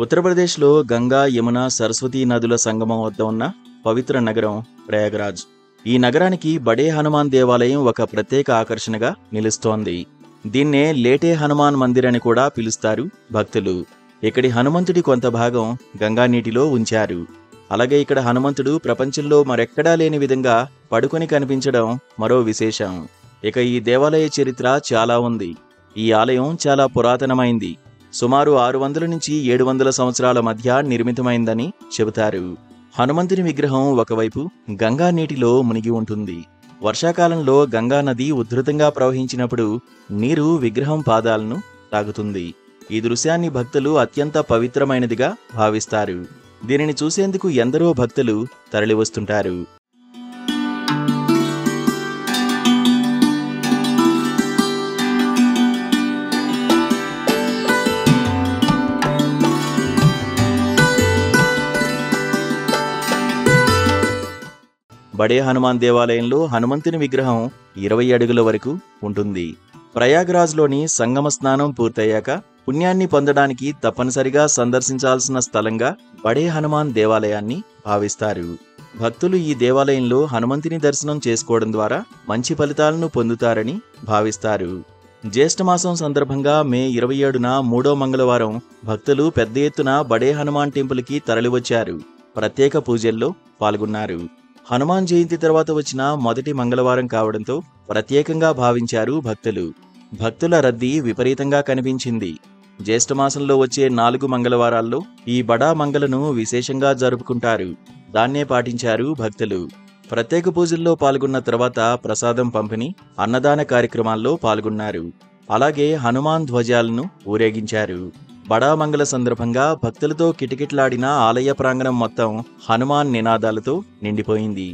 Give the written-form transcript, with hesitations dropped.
ఉత్తరప్రదేశ్లో గంగా, యమున, సరస్వతీ నదుల సంగమం వద్ద ఉన్న పవిత్ర నగరం ప్రయాగరాజ్. ఈ నగరానికి బడే హనుమాన్ దేవాలయం ఒక ప్రత్యేక ఆకర్షణగా నిలుస్తోంది. దీన్నే లేటే హనుమాన్ మందిర్ అని కూడా పిలుస్తారు భక్తులు. ఇక్కడి హనుమంతుడి కొంత భాగం గంగా నీటిలో ఉంచారు. అలాగే ఇక్కడ హనుమంతుడు ప్రపంచంలో మరెక్కడా లేని విధంగా పడుకొని కనిపించడం మరో విశేషం. ఇక ఈ దేవాలయ చరిత్ర చాలా ఉంది. ఈ ఆలయం చాలా పురాతనమైంది. సుమారు 600 నుంచి 700 సంవత్సరాల మధ్య నిర్మితమైందని చెబుతారు. హనుమంతుని విగ్రహం ఒకవైపు గంగా నీటిలో మునిగి ఉంటుంది. వర్షాకాలంలో గంగా నది ఉధృతంగా ప్రవహించినప్పుడు నీరు విగ్రహం పాదాలను తాకుతుంది. ఈ దృశ్యాన్ని భక్తులు అత్యంత పవిత్రమైనదిగా భావిస్తారు. దీనిని చూసేందుకు ఎందరో భక్తులు తరలివస్తుంటారు. బడే హనుమాన్ దేవాలయంలో హనుమంతుని విగ్రహం 20 అడుగుల వరకు ఉంటుంది. ప్రయాగ్రాజ్లోని సంగమ స్నానం పూర్తయ్యాక పుణ్యాన్ని పొందడానికి తప్పనిసరిగా సందర్శించాల్సిన స్థలంగా బడే హనుమాన్ దేవాలయాన్ని భావిస్తారు. భక్తులు ఈ దేవాలయంలో హనుమంతుని దర్శనం చేసుకోవడం ద్వారా మంచి ఫలితాలను పొందుతారని భావిస్తారు. జ్యేష్ఠమాసం సందర్భంగా మే 27న 3వ మంగళవారం భక్తులు పెద్ద ఎత్తున బడే హనుమాన్ టెంపుల్కి తరలివచ్చారు. ప్రత్యేక పూజల్లో పాల్గొన్నారు. హనుమాన్ జయంతి తర్వాత వచ్చిన మొదటి మంగళవారం కావడంతో ప్రత్యేకంగా భావించారు భక్తులు. భక్తుల రద్దీ విపరీతంగా కనిపించింది. జ్యేష్ఠమాసంలో వచ్చే 4 మంగళవారాల్లో ఈ బడా మంగళను విశేషంగా జరుపుకుంటారు. దాన్నే పాటించారు భక్తులు. ప్రత్యేక పూజల్లో పాల్గొన్న తర్వాత ప్రసాదం పంపిణీ, అన్నదాన కార్యక్రమాల్లో పాల్గొన్నారు. అలాగే హనుమాన్ ధ్వజాలను ఊరేగించారు. బడా మంగళ సందర్భంగా భక్తులతో కిటకిటలాడిన ఆలయ ప్రాంగణం మొత్తం హనుమాన్ నినాదాలతో నిండిపోయింది.